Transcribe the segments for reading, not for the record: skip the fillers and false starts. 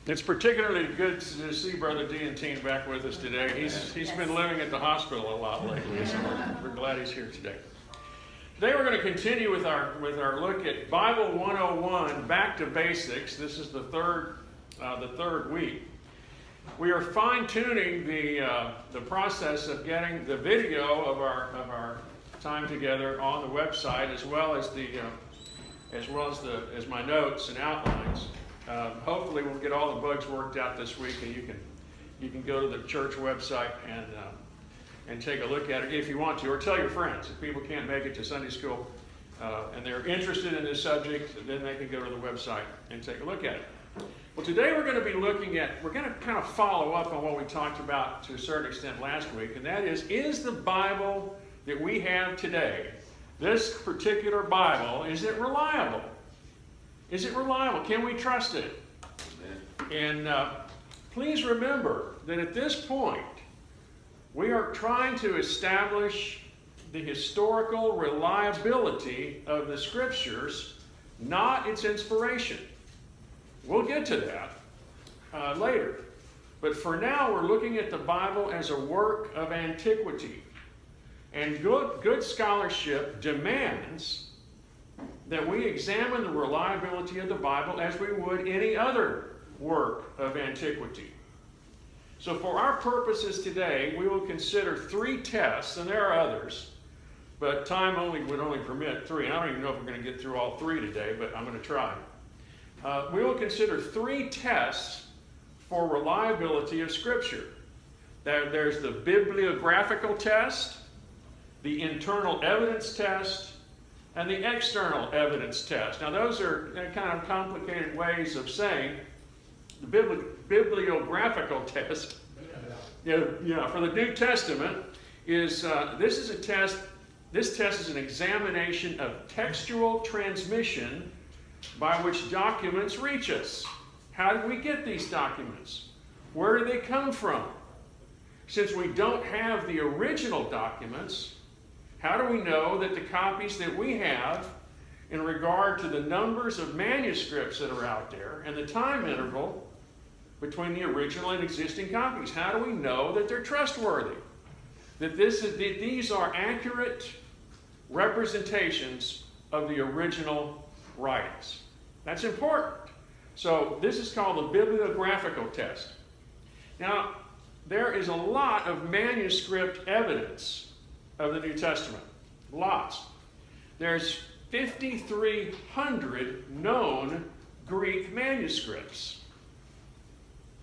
It's particularly good to see Brother Dean back with us today. He's been living at the hospital a lot lately, so we're glad he's here today. Today we're going to continue with our look at Bible 101, Back to Basics. This is the third week. We are fine-tuning the process of getting the video of our time together on the website, as well as my notes and outlines. Hopefully we'll get all the bugs worked out this week, and you can go to the church website and take a look at it if you want to, or tell your friends. If people can't make it to Sunday school and they're interested in this subject, then they can go to the website and take a look at it. Well, today we're going to be we're going to kind of follow up on what we talked about to a certain extent last week, and that is the Bible that we have today, this particular Bible, is it reliable? Is it reliable? Can we trust it? Amen. And please remember that at this point, we are trying to establish the historical reliability of the Scriptures, not its inspiration. We'll get to that later. But for now, we're looking at the Bible as a work of antiquity. And good scholarship demands that we examine the reliability of the Bible as we would any other work of antiquity. So for our purposes today, we will consider three tests, and there are others, but time would only permit three. And I don't even know if we're going to get through all three today, but I'm going to try. We will consider three tests for reliability of Scripture. There's the bibliographical test, the internal evidence test, and the external evidence test. Now those are kind of complicated ways of saying the bibliographical test. For the New Testament is this is a test. This test is an examination of textual transmission by which documents reach us. How do we get these documents? Where do they come from? Since we don't have the original documents, how do we know that the copies that we have in regard to the numbers of manuscripts that are out there and the time interval between the original and existing copies, how do we know that they're trustworthy? That these are accurate representations of the original writings. That's important. So this is called the bibliographical test. Now, there is a lot of manuscript evidence of the New Testament. Lots. There's 5,300 known Greek manuscripts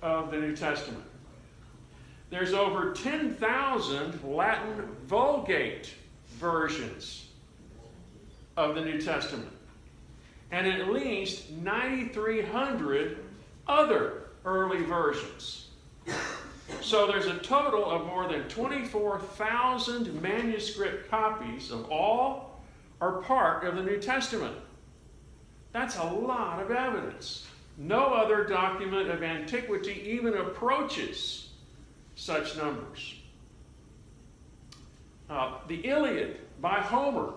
of the New Testament. There's over 10,000 Latin Vulgate versions of the New Testament, and at least 9,300 other early versions. So there's a total of more than 24,000 manuscript copies of all or part of the New Testament. That's a lot of evidence. No other document of antiquity even approaches such numbers. The Iliad by Homer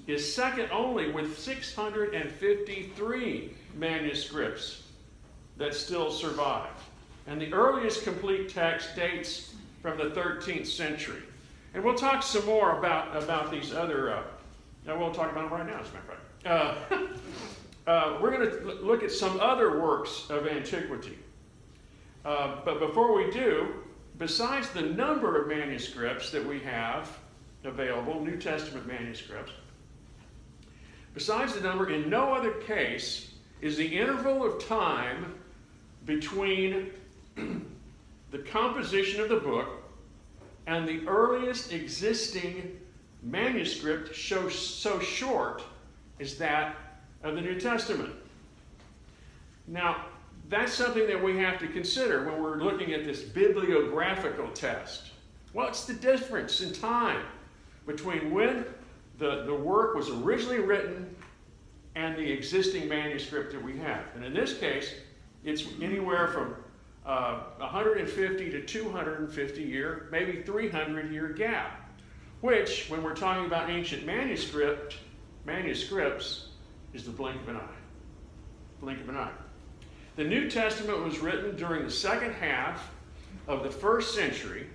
is second only with 653 manuscripts that still survive. And the earliest complete text dates from the 13th century. And we'll talk some more about these other, we'll talk about them right now, as a matter of fact. We're going to look at some other works of antiquity. But before we do, besides the number of manuscripts that we have available, New Testament manuscripts, besides the number, in no other case is the interval of time between the composition of the book and the earliest existing manuscript so short as that of the New Testament. Now, that's something that we have to consider when we're looking at this bibliographical test. What's the difference in time between when the work was originally written and the existing manuscript that we have? And in this case, it's anywhere from 150 to 250 year, maybe 300 year gap, which, when we're talking about ancient manuscripts, is the blink of an eye. Blink of an eye. The New Testament was written during the second half of the 1st century,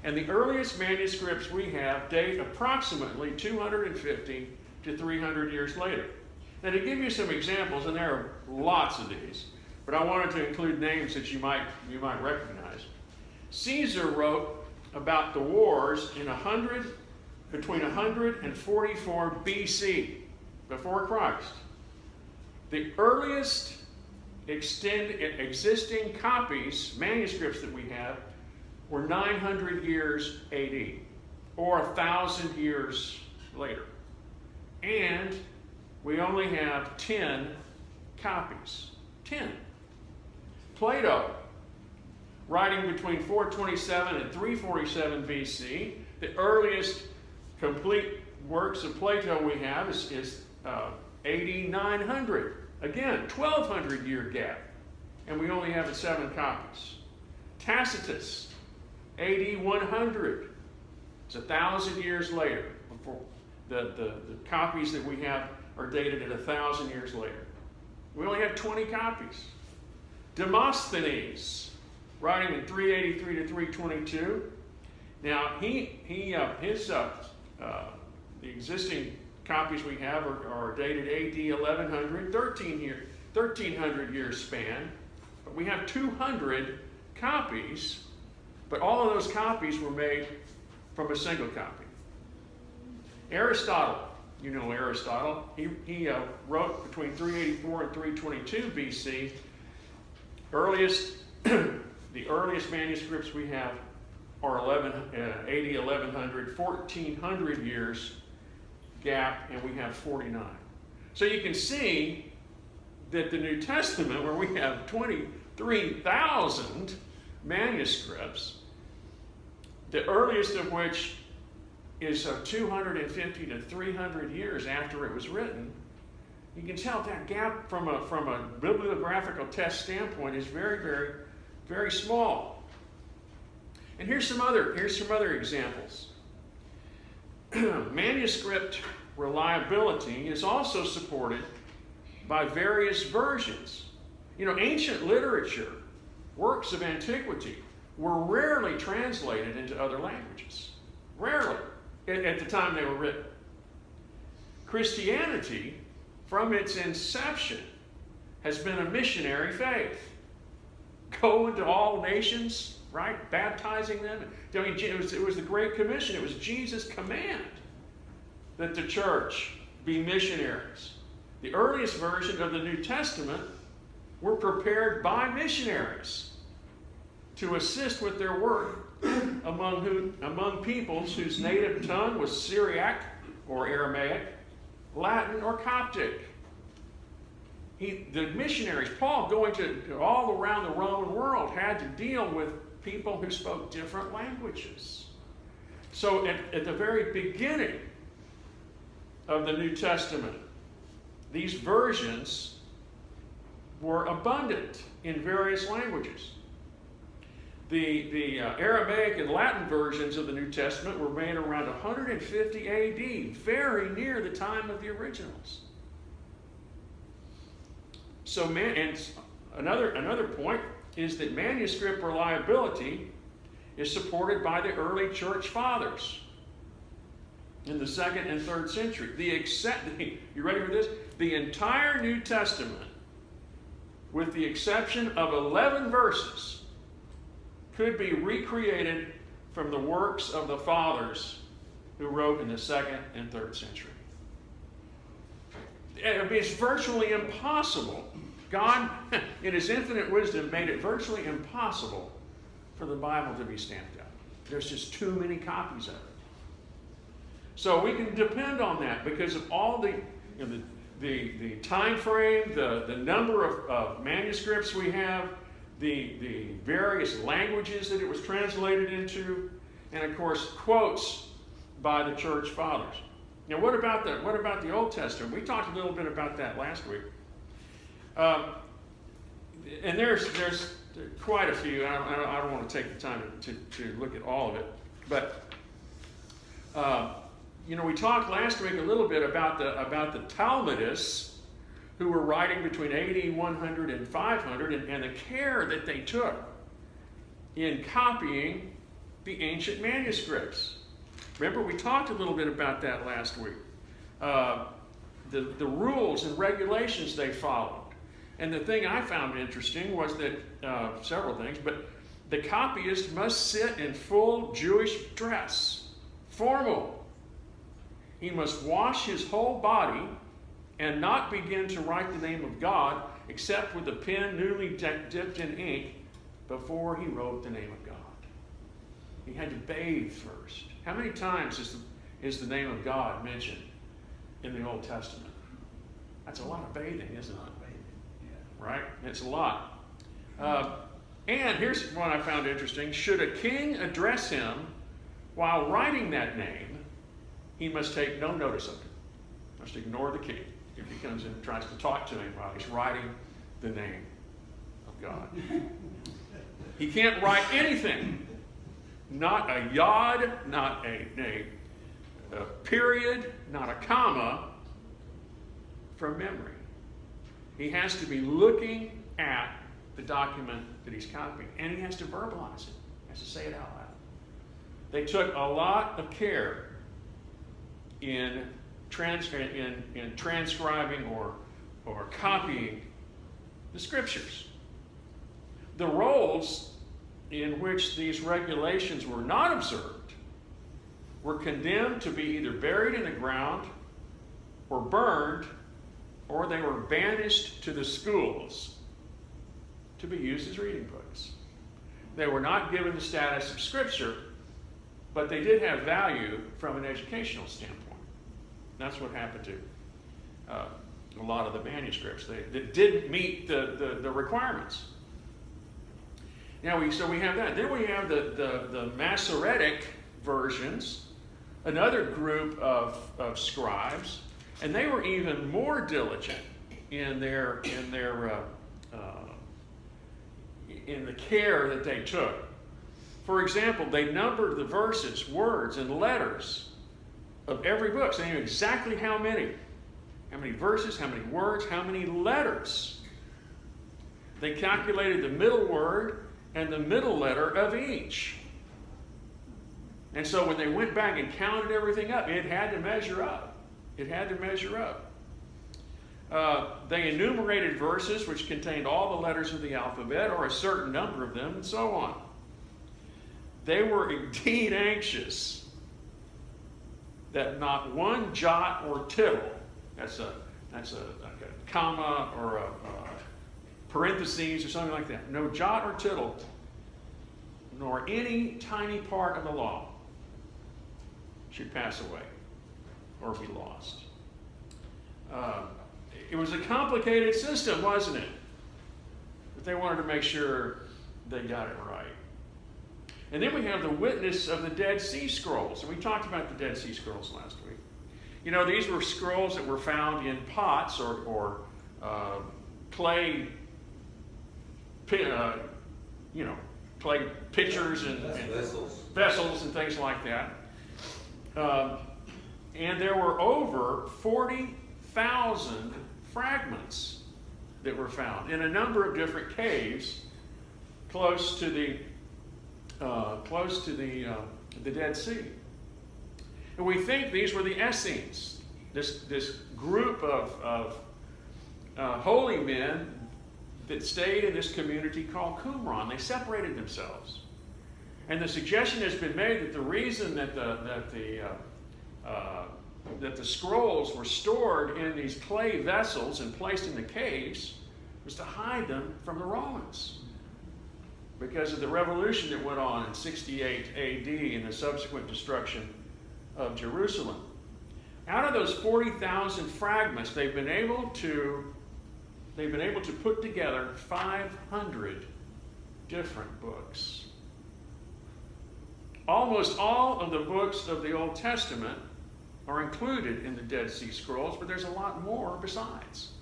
and the earliest manuscripts we have date approximately 250 to 300 years later. Now, to give you some examples, and there are lots of these, but I wanted to include names that you might recognize. Caesar wrote about the wars between 100 and 44 BC, before Christ. The earliest existing copies, manuscripts that we have, were 900 years AD, or 1,000 years later. And we only have 10 copies. 10. Plato, writing between 427 and 347 BC, the earliest complete works of Plato we have is AD 900. Again, 1,200 year gap, and we only have 7 copies. Tacitus, AD 100. It's 1,000 years later. Before the copies that we have are dated at 1,000 years later. We only have 20 copies. Demosthenes, writing in 383 to 322. Now, the existing copies we have are dated AD 1100, 1300 years span. But we have 200 copies, but all of those copies were made from a single copy. Aristotle, you know Aristotle, he wrote between 384 and 322 BC. The earliest manuscripts we have are AD 1100, 1400 years gap, and we have 49. So you can see that the New Testament, where we have 23,000 manuscripts, the earliest of which is 250 to 300 years after it was written, you can tell that gap from a bibliographical test standpoint is very, very, very small. And here's some other examples. Manuscript reliability is also supported by various versions. You know, ancient literature, works of antiquity, were rarely translated into other languages. Rarely, at the time they were written. Christianity, from its inception, has been a missionary faith. Go into all nations, right? Baptizing them. I mean, it was the Great Commission. It was Jesus' command that the church be missionaries. The earliest version of the New Testament were prepared by missionaries to assist with their work among peoples whose native tongue was Syriac or Aramaic, Latin or Coptic. The missionaries, Paul, going to all around the Roman world, had to deal with people who spoke different languages. So at the very beginning of the New Testament, these versions were abundant in various languages. The Aramaic and Latin versions of the New Testament were made around 150 AD, very near the time of the originals. So, another point is that manuscript reliability is supported by the early church fathers in the 2nd and 3rd century. You ready for this? The entire New Testament, with the exception of 11 verses, could be recreated from the works of the fathers who wrote in the 2nd and 3rd century. It's virtually impossible. God, in His infinite wisdom, made it virtually impossible for the Bible to be stamped out. There's just too many copies of it. So we can depend on that because of all the time frame, the number of manuscripts we have, the various languages that it was translated into, and of course quotes by the church fathers. Now, what about the Old Testament? We talked a little bit about that last week, and there's quite a few. I don't want to take the time to look at all of it, but we talked last week a little bit about the Talmudists who were writing between AD 100 and 500, and the care that they took in copying the ancient manuscripts. Remember, we talked a little bit about that last week. The rules and regulations they followed. And the thing I found interesting was that, several things, but the copyist must sit in full Jewish dress, formal. He must wash his whole body and not begin to write the name of God except with a pen newly dipped in ink before he wrote the name of God. He had to bathe first. How many times is the name of God mentioned in the Old Testament? That's a lot of bathing, isn't it? Right? It's a lot. And here's one I found interesting. Should a king address him while writing that name, he must take no notice of him. Must ignore the king if he comes in and tries to talk to him while he's writing the name of God. He can't write anything. Not a yod, not a period, not a comma from memory. He has to be looking at the document that he's copying, and he has to verbalize it. He has to say it out loud. They took a lot of care in transcribing or copying the scriptures. The roles in which these regulations were not observed were condemned to be either buried in the ground or burned, or they were banished to the schools to be used as reading books. They were not given the status of Scripture, but they did have value from an educational standpoint. That's what happened to a lot of the manuscripts. They didn't meet the requirements. Now, we have that. Then we have the Masoretic versions, another group of scribes, and they were even more diligent in the care that they took. For example, they numbered the verses, words, and letters of every book. So they knew exactly how many verses, how many words, how many letters. They calculated the middle word and the middle letter of each. And so when they went back and counted everything up, it had to measure up. It had to measure up. They enumerated verses which contained all the letters of the alphabet, or a certain number of them, and so on. They were indeed anxious that not one jot or tittle, that's a comma or a parentheses or something like that, no jot or tittle, nor any tiny part of the law should pass away or be lost. It was a complicated system, wasn't it? But they wanted to make sure they got it right. And then we have the witness of the Dead Sea Scrolls. And we talked about the Dead Sea Scrolls last week. You know, these were scrolls that were found in pots or clay, clay pitchers and vessels and things like that. And there were over 40,000 fragments that were found in a number of different caves close to the Dead Sea. And we think these were the Essenes, this group of holy men that stayed in this community called Qumran. They separated themselves. And the suggestion has been made that the reason that the scrolls were stored in these clay vessels and placed in the caves was to hide them from the Romans, because of the revolution that went on in 68 AD and the subsequent destruction of Jerusalem. Out of those 40,000 fragments, they've been able to put together 500 different books. Almost all of the books of the Old Testament are included in the Dead Sea Scrolls, but there's a lot more besides.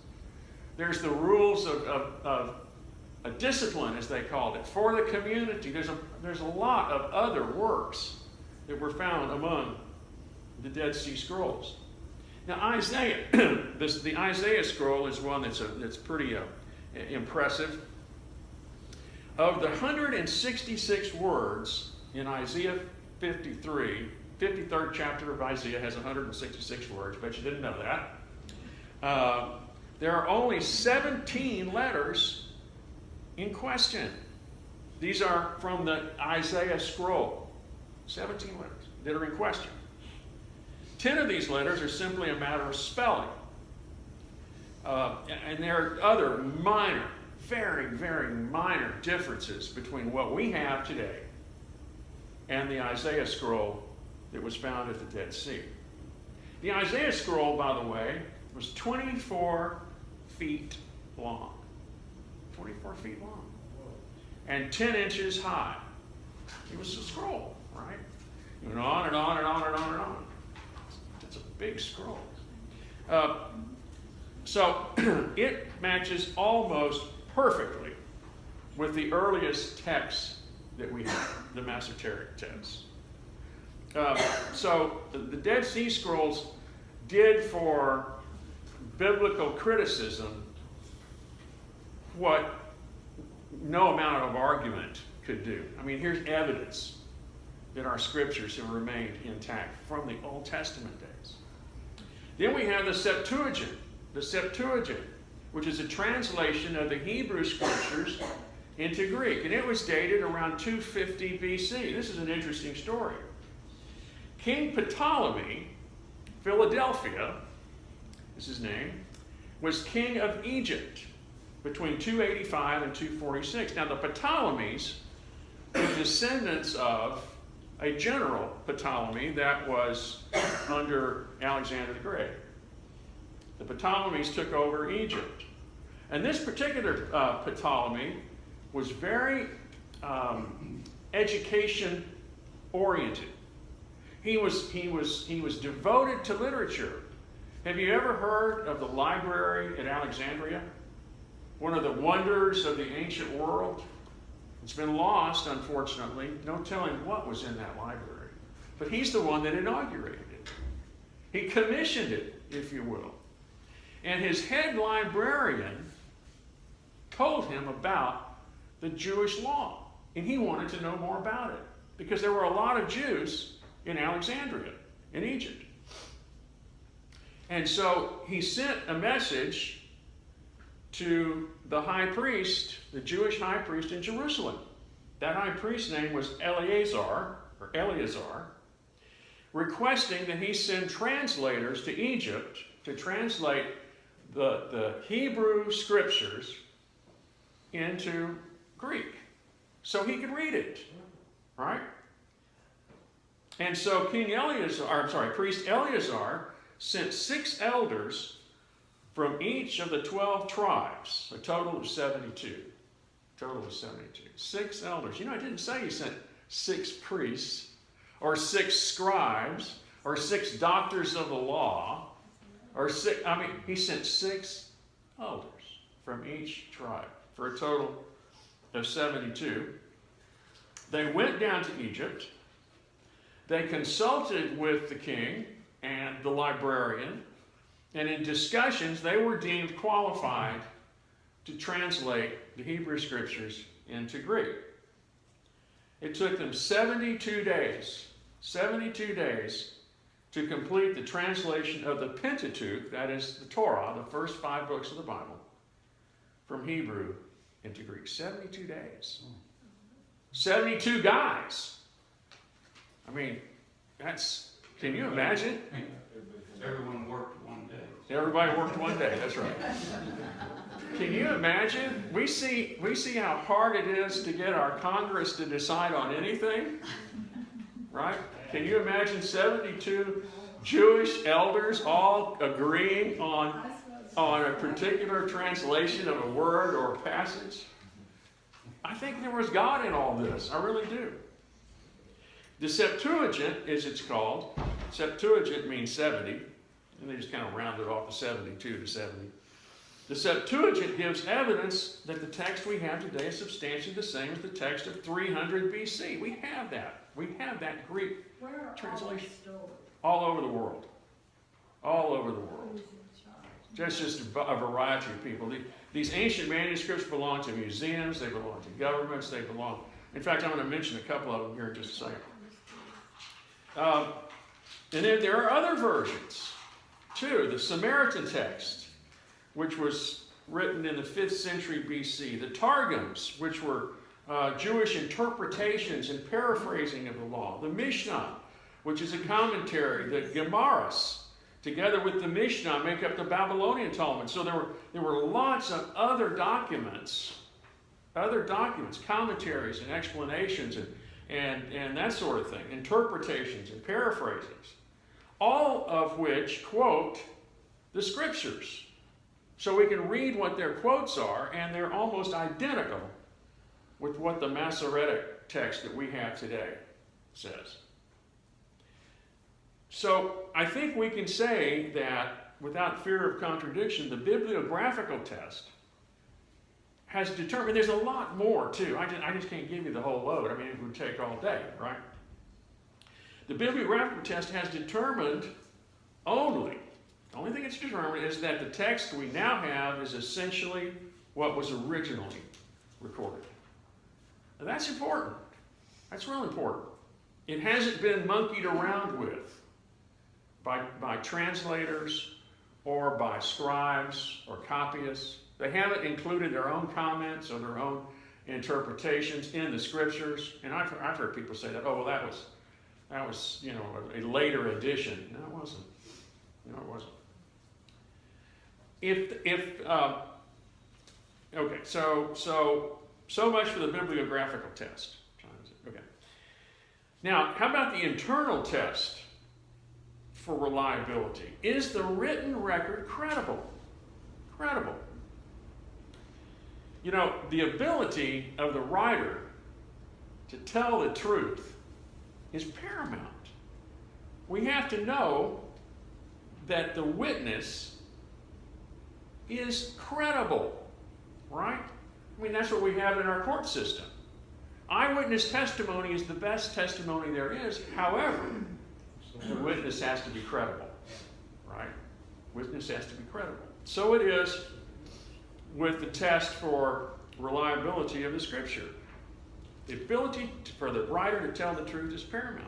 There's the rules of a discipline, as they called it, for the community. There's a lot of other works that were found among the Dead Sea Scrolls. Now Isaiah, the Isaiah scroll is one that's pretty impressive. Of the 166 words in Isaiah 53, 53rd chapter of Isaiah has 166 words, but you didn't know that. There are only 17 letters in question. These are from the Isaiah scroll. 17 letters that are in question. 10 of these letters are simply a matter of spelling. And there are other minor, very, very minor differences between what we have today and the Isaiah scroll that was found at the Dead Sea. The Isaiah scroll, by the way, was 24 feet long. 24 feet long. And 10 inches high. It was a scroll, right? It went on and on and on and on and on. It's a big scroll. So it matches almost perfectly with the earliest texts that we have, the Masoretic texts. So the Dead Sea Scrolls did for biblical criticism what no amount of argument could do. I mean, here's evidence that our scriptures have remained intact from the Old Testament days. Then we have the Septuagint, which is a translation of the Hebrew scriptures into Greek. And it was dated around 250 BC. This is an interesting story. King Ptolemy, Philadelphia is his name, was king of Egypt between 285 and 246. Now the Ptolemies were descendants of a general Ptolemy that was under Alexander the Great. The Ptolemies took over Egypt. And this particular Ptolemy was very education-oriented. He was devoted to literature. Have you ever heard of the library at Alexandria? One of the wonders of the ancient world? It's been lost, unfortunately. No telling what was in that library. But he's the one that inaugurated it. He commissioned it, if you will. And his head librarian told him about the Jewish law. And he wanted to know more about it. Because there were a lot of Jews in Alexandria, in Egypt. And so he sent a message to the high priest, the Jewish high priest in Jerusalem. That high priest's name was Eleazar, requesting that he send translators to Egypt to translate the Hebrew scriptures into Greek so he could read it, right? And so Priest Eleazar sent 6 elders from each of the 12 tribes, a total of 72. 6 elders. You know, I didn't say he sent 6 priests, or 6 scribes, or 6 doctors of the law, he sent 6 elders from each tribe, for a total of 72. They went down to Egypt. They consulted with the king and the librarian, and in discussions, they were deemed qualified to translate the Hebrew scriptures into Greek. It took them 72 days to complete the translation of the Pentateuch, that is the Torah, the first 5 books of the Bible, from Hebrew into Greek. 72 days. 72 guys. I mean, can you imagine? Everyone worked one day. Everybody worked one day, that's right. Can you imagine? We see how hard it is to get our Congress to decide on anything, right? Can you imagine 72 Jewish elders all agreeing on a particular translation of a word or a passage? I think there was God in all this. I really do. The Septuagint, as it's called, Septuagint means 70, and they just kind of rounded off the 72 to 70. The Septuagint gives evidence that the text we have today is substantially the same as the text of 300 BC. We have that. We have that Greek translation all over the world. all over the world. Just a variety of people. These ancient manuscripts belong to museums, they belong to governments, they belong... In fact, I'm going to mention a couple of them here in just a second. And then there are other versions, too. The Samaritan text, which was written in the 5th century BC. The Targums, which were Jewish interpretations and paraphrasing of the law. The Mishnah, which is a commentary. The Gemaras, together with the Mishnah, make up the Babylonian Talmud. So there were lots of other documents, commentaries and explanations and that sort of thing, interpretations and paraphrasings, all of which quote the Scriptures. So we can read what their quotes are, and they're almost identical with what the Masoretic text that we have today says. So I think we can say that, without fear of contradiction, the bibliographical test has determined... There's a lot more, too. I just can't give you the whole load. I mean, it would take all day, right? The bibliographical test has determined only... The only thing it's determined is that the text we now have is essentially what was originally recorded. And that's important. That's real important. It hasn't been monkeyed around with by translators or by scribes or copyists. They haven't included their own comments or their own interpretations in the Scriptures. And I've heard people say that, oh, well, that was a later edition. No, it wasn't. No, it wasn't. Okay, so much for the bibliographical test. Okay. Now, how about the internal test for reliability? Is the written record credible? Credible. You know, the ability of the writer to tell the truth is paramount. We have to know that the witness is credible, right? I mean, that's what we have in our court system. Eyewitness testimony is the best testimony there is. However, the witness has to be credible, right? Witness has to be credible. So it is with the test for reliability of the Scripture. The ability for the writer to tell the truth is paramount.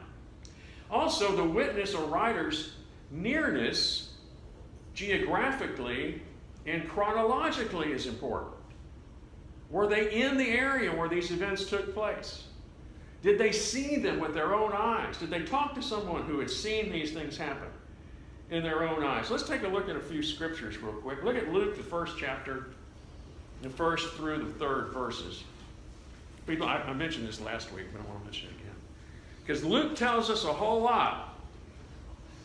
Also, the witness or writer's nearness geographically and chronologically is important. Were they in the area where these events took place? Did they see them with their own eyes? Did they talk to someone who had seen these things happen in their own eyes? Let's take a look at a few scriptures real quick. Look at Luke, the 1st chapter, the 1st through the 3rd verses. People, I mentioned this last week, but I want to mention it again. Because Luke tells us a whole lot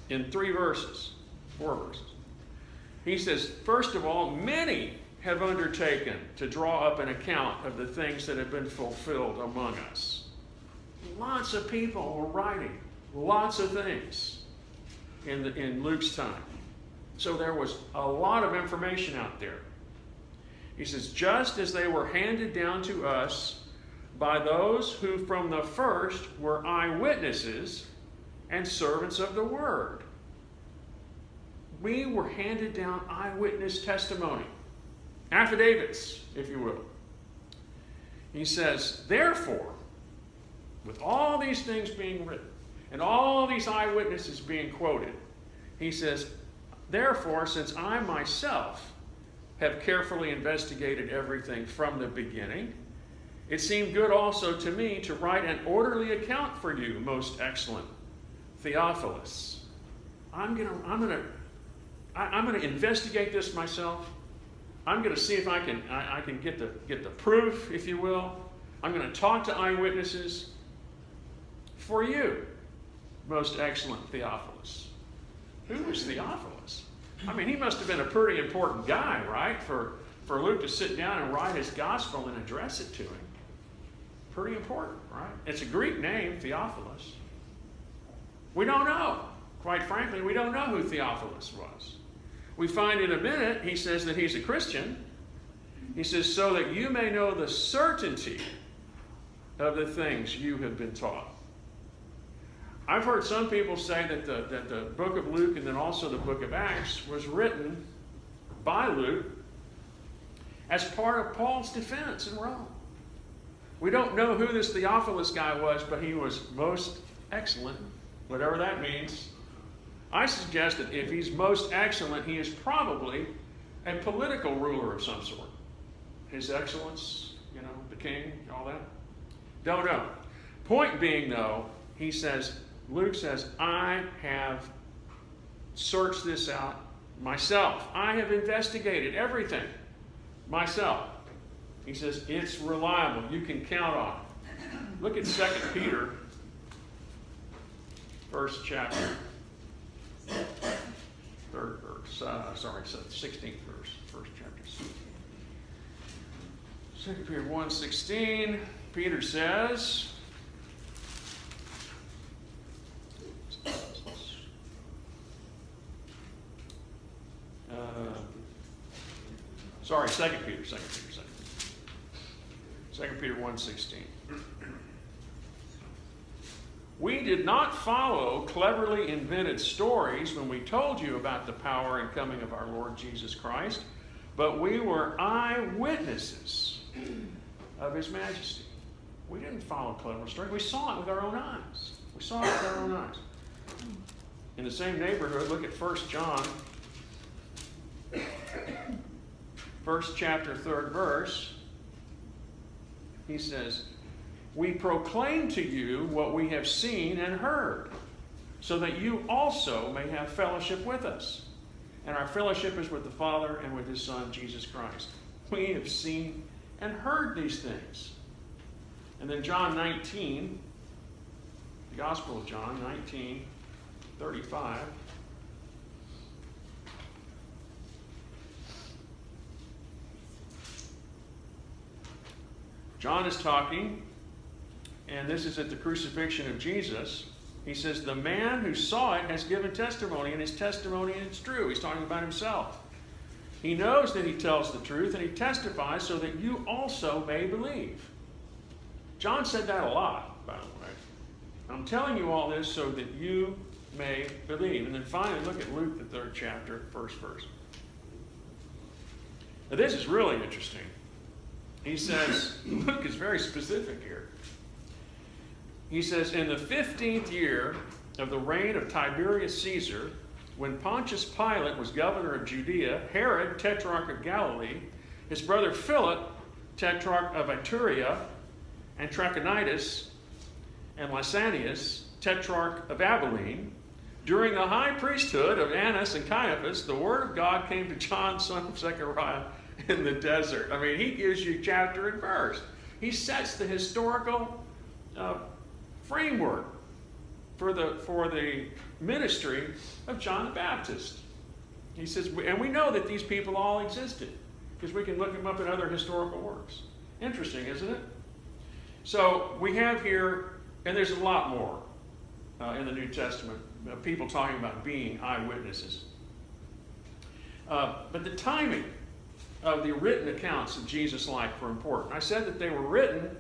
in 4 verses. He says, first of all, many have undertaken to draw up an account of the things that have been fulfilled among us. Lots of people were writing lots of things in Luke's time. So there was a lot of information out there. He says, just as they were handed down to us by those who from the first were eyewitnesses and servants of the word. We were handed down eyewitness testimony, affidavits, if you will. He says, therefore, with all these things being written and all these eyewitnesses being quoted, he says, therefore, since I myself have carefully investigated everything from the beginning, it seemed good also to me to write an orderly account for you, most excellent Theophilus. I'm going to investigate this myself. I'm going to see if I can get the proof, if you will. I'm going to talk to eyewitnesses for you, most excellent Theophilus. Who was Theophilus? I mean, he must have been a pretty important guy, right? For Luke to sit down and write his gospel and address it to him. Pretty important, right? It's a Greek name, Theophilus. We don't know. Quite frankly, we don't know who Theophilus was. We find in a minute, he says that he's a Christian. He says, so that you may know the certainty of the things you have been taught. I've heard some people say that the book of Luke and then also the book of Acts was written by Luke as part of Paul's defense in Rome. We don't know who this Theophilus guy was, but he was most excellent, whatever that means. I suggest that if he's most excellent, he is probably a political ruler of some sort. His Excellence, the king, all that. Don't know. Point being, though, Luke says, I have searched this out myself. I have investigated everything myself. He says, it's reliable. You can count on it. Look at 2 Peter, first chapter, 16th verse, first chapter. 2 Peter 1:16, Peter says, 2 Peter 1:16. We did not follow cleverly invented stories when we told you about the power and coming of our Lord Jesus Christ, but we were eyewitnesses of His majesty. We didn't follow clever stories. We saw it with our own eyes. In the same neighborhood, look at 1 John, 1st chapter, 3rd verse. He says, we proclaim to you what we have seen and heard, so that you also may have fellowship with us. And our fellowship is with the Father and with His Son, Jesus Christ. We have seen and heard these things. And then John 19, the Gospel of John 19:35. John is talking, and this is at the crucifixion of Jesus. He says, the man who saw it has given testimony, and his testimony is true. He's talking about himself. He knows that he tells the truth, and he testifies so that you also may believe. John said that a lot, by the way. I'm telling you all this so that you may believe. And then finally, look at Luke, the 3rd chapter, 1st verse. Now, this is really interesting. He says, Luke is very specific here. He says, in the 15th year of the reign of Tiberius Caesar, when Pontius Pilate was governor of Judea, Herod, tetrarch of Galilee, his brother Philip, tetrarch of Iturea, and Trachonitis, and Lysanias, tetrarch of Abilene, during the high priesthood of Annas and Caiaphas, the word of God came to John, son of Zechariah, in the desert. I mean, he gives you chapter and verse. He sets the historical framework for the ministry of John the Baptist. He says, and we know that these people all existed because we can look them up in other historical works. Interesting, isn't it? So we have here, and there's a lot more in the New Testament, people talking about being eyewitnesses. But the timing of the written accounts of Jesus' life were important. I said that they were written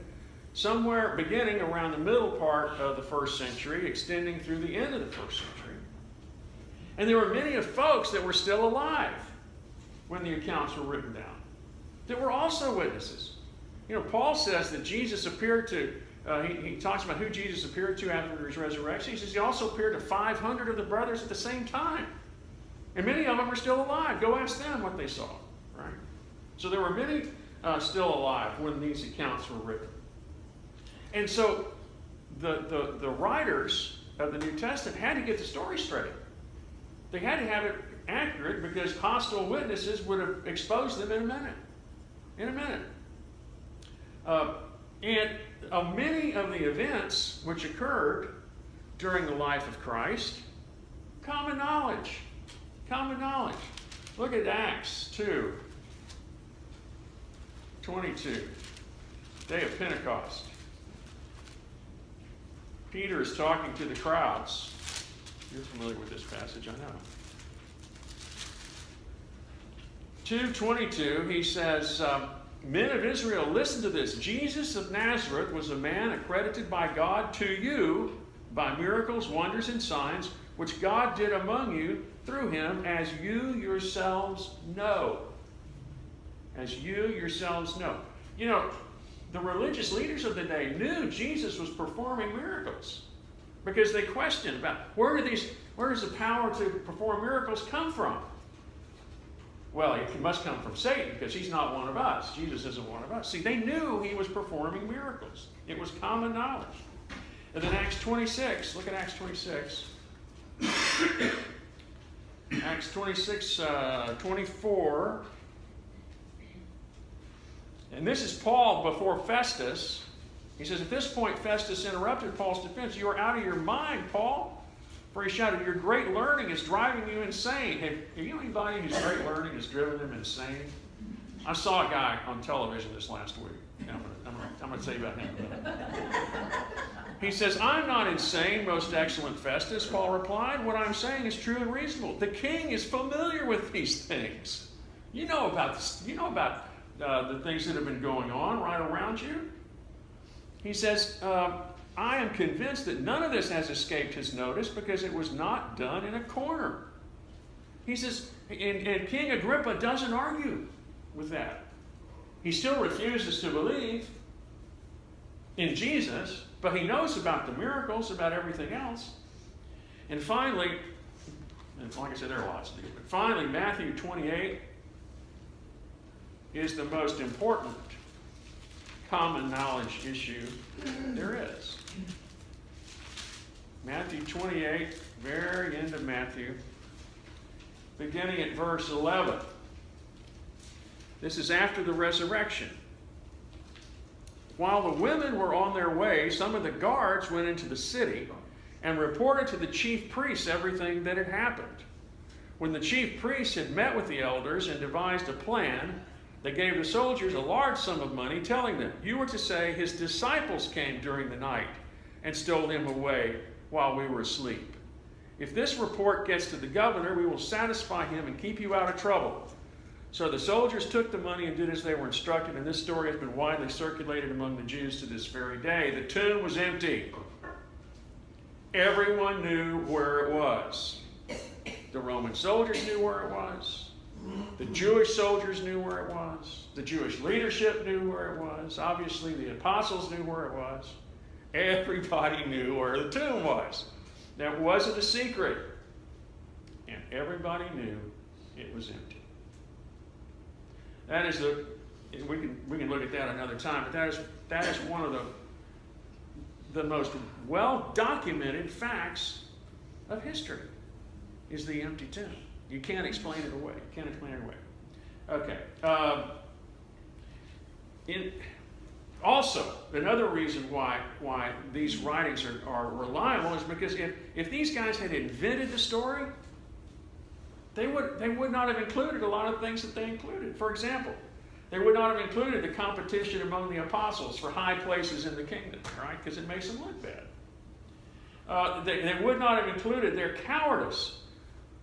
somewhere beginning around the middle part of the 1st century, extending through the end of the 1st century. And there were many of folks that were still alive when the accounts were written down, that were also witnesses. Paul says that Jesus appeared to, he talks about who Jesus appeared to after his resurrection. He says he also appeared to 500 of the brothers at the same time. And many of them are still alive. Go ask them what they saw, right? So there were many still alive when these accounts were written. And so the writers of the New Testament had to get the story straight. They had to have it accurate because hostile witnesses would have exposed them in a minute. And many of the events which occurred during the life of Christ, common knowledge. Look at Acts 2:22, day of Pentecost. Peter is talking to the crowds. You're familiar with this passage, I know. 2:22, he says, men of Israel, listen to this. Jesus of Nazareth was a man accredited by God to you by miracles, wonders, and signs, which God did among you through him, as you yourselves know. As you yourselves know. You know, the religious leaders of the day knew Jesus was performing miracles because they questioned about where does the power to perform miracles come from? Well, it must come from Satan because he's not one of us. Jesus isn't one of us. See, they knew he was performing miracles. It was common knowledge. And then Acts 26, look at Acts 26. Acts 26, 24. And this is Paul before Festus. He says, at this point, Festus interrupted Paul's defense. You are out of your mind, Paul. For he shouted, your great learning is driving you insane. Have you know anybody whose great learning has driven them insane? I saw a guy on television this last week. I'm going to tell you about him. He says, I'm not insane, most excellent Festus, Paul replied. What I'm saying is true and reasonable. The king is familiar with these things. You know about this. You know about the things that have been going on right around you. He says, I am convinced that none of this has escaped his notice because it was not done in a corner. He says, and King Agrippa doesn't argue with that. He still refuses to believe in Jesus, but he knows about the miracles, about everything else. And finally, and like I said, there are lots to do, but finally, Matthew 28 is the most important common knowledge issue there is. Matthew 28, very end of Matthew, beginning at verse 11. This is after the resurrection. While the women were on their way, some of the guards went into the city and reported to the chief priests everything that had happened. When the chief priests had met with the elders and devised a plan, they gave the soldiers a large sum of money, telling them, you were to say, his disciples came during the night and stole him away while we were asleep. If this report gets to the governor, we will satisfy him and keep you out of trouble. So the soldiers took the money and did as they were instructed, and this story has been widely circulated among the Jews to this very day. The tomb was empty. Everyone knew where it was. The Roman soldiers knew where it was. The Jewish soldiers knew where it was. The Jewish leadership knew where it was. Obviously, the apostles knew where it was. Everybody knew where the tomb was. That wasn't a secret. And everybody knew it was empty. That is we can look at that another time, but that is one of the most well-documented facts of history, is the empty tomb. You can't explain it away. You can't explain it away. Okay. Also, another reason why these writings are reliable is because if these guys had invented the story, they would not have included a lot of things that they included. For example, they would not have included the competition among the apostles for high places in the kingdom, right? Because it makes them look bad. They would not have included their cowardice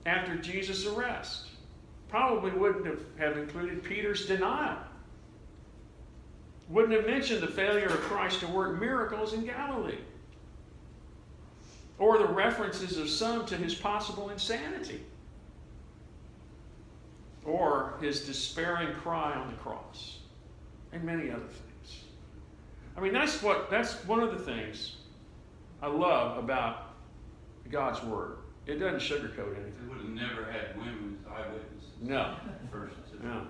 after Jesus' arrest. Probably wouldn't have included Peter's denial. Wouldn't have mentioned the failure of Christ to work miracles in Galilee. Or the references of some to his possible insanity. Or his despairing cry on the cross. And many other things. I mean, that's one of the things I love about God's Word. It doesn't sugarcoat anything. They would have never had women as eyewitnesses. No. First. No.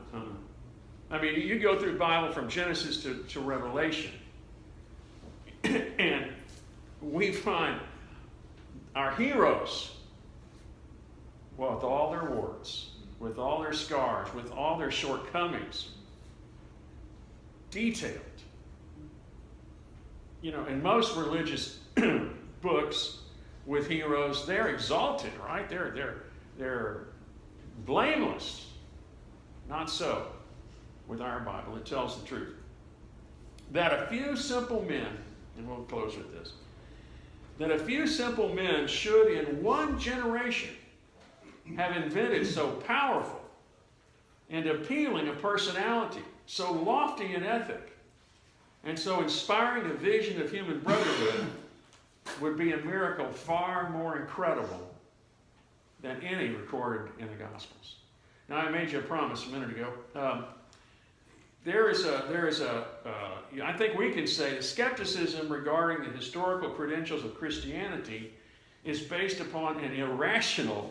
I mean, you go through the Bible from Genesis to Revelation, and we find our heroes, well, with all their warts, with all their scars, with all their shortcomings, detailed. You know, in most religious books with heroes, they're exalted, right? They're blameless. Not so with our Bible. It tells the truth. That a few simple men, and we'll close with this, that a few simple men should in one generation have invented so powerful and appealing a personality, so lofty an ethic, and so inspiring a vision of human brotherhood, would be a miracle far more incredible than any recorded in the Gospels. Now, I made you a promise a minute ago. I think we can say that skepticism regarding the historical credentials of Christianity is based upon an irrational,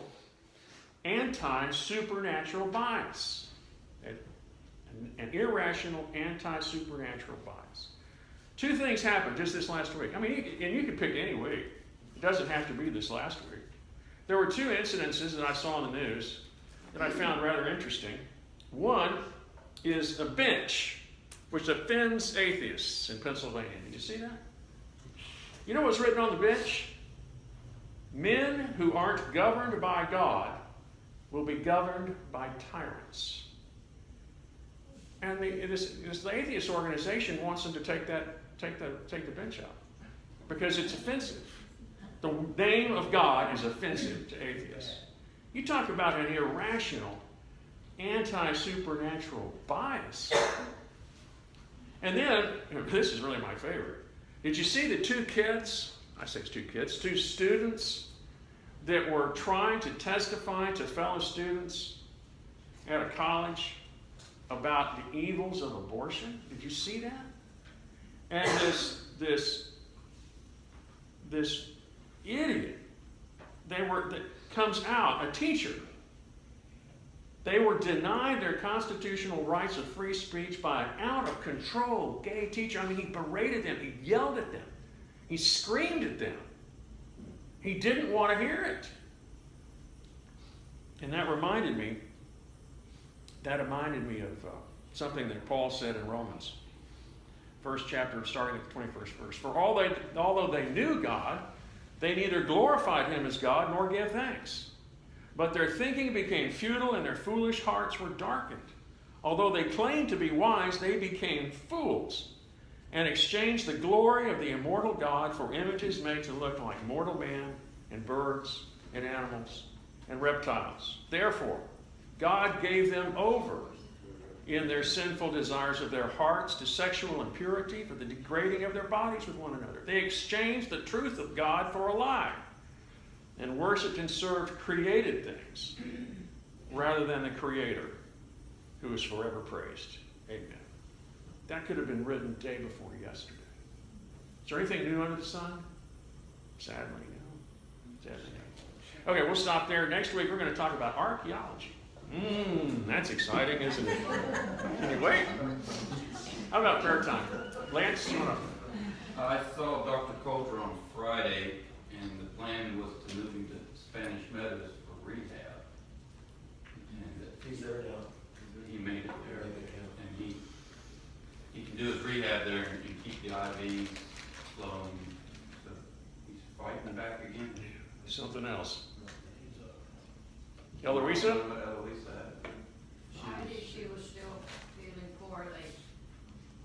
anti-supernatural bias. An irrational, anti-supernatural bias. Two things happened just this last week. I mean, and you can pick any week. It doesn't have to be this last week. There were two incidences that I saw in the news that I found rather interesting. One is a bench which offends atheists in Pennsylvania. Did you see that? You know what's written on the bench? Men who aren't governed by God will be governed by tyrants. And this atheist organization wants them to take the bench out because it's offensive. The name of God is offensive to atheists. You talk about an irrational, anti-supernatural bias. And then, this is really my favorite. Did you see the two kids, I say it's two kids, two students that were trying to testify to fellow students at a college about the evils of abortion? Did you see that? And this idiot, that comes out, a teacher, they were denied their constitutional rights of free speech by an out-of-control gay teacher. I mean, he berated them. He yelled at them. He screamed at them. He didn't want to hear it. And that reminded me of something that Paul said in Romans, first chapter, starting at the 21st verse. For although they knew God, they neither glorified him as God nor gave thanks. But their thinking became futile and their foolish hearts were darkened. Although they claimed to be wise, they became fools and exchanged the glory of the immortal God for images made to look like mortal man and birds and animals and reptiles. Therefore, God gave them over in their sinful desires of their hearts to sexual impurity for the degrading of their bodies with one another. They exchanged the truth of God for a lie and worshipped and served created things rather than the Creator, who is forever praised. Amen. That could have been written day before yesterday. Is there anything new under the sun? Sadly, no. Sadly, no. Okay, we'll stop there. Next week, we're going to talk about archaeology. That's exciting, isn't it? Anyway, how about prayer time? Lance, you want to? I saw Dr. Coulter on Friday, and the plan was to move him to Spanish Meadows for rehab. And He's there now. he made it there, and he can do his rehab there and keep the IV flowing. So he's fighting back again. Something else. Eloisa? Eloisa.